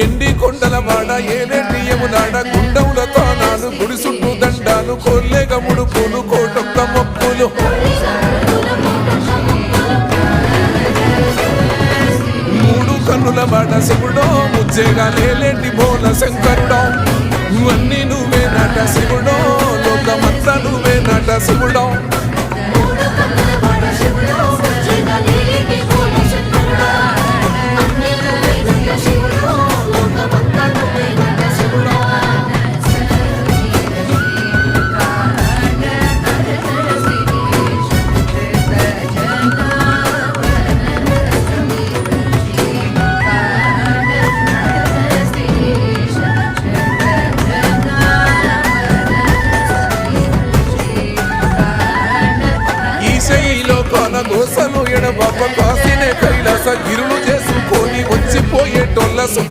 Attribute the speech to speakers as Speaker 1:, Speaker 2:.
Speaker 1: ఎండి కొండల వాడ ఏలేటి యములాడ గుండముల తానాలు గుడి చుట్టూ దండాలు కొల్లేగ ముడుపులు కోటొక్క మొక్కులు మూడు కన్నుల వాడ శివుడో ముజ్జేగా లేలేటి బోల శంకరుడో అన్నీ నువ్వే నట శివుడో లోకమంతా నువ్వే నట శివుడో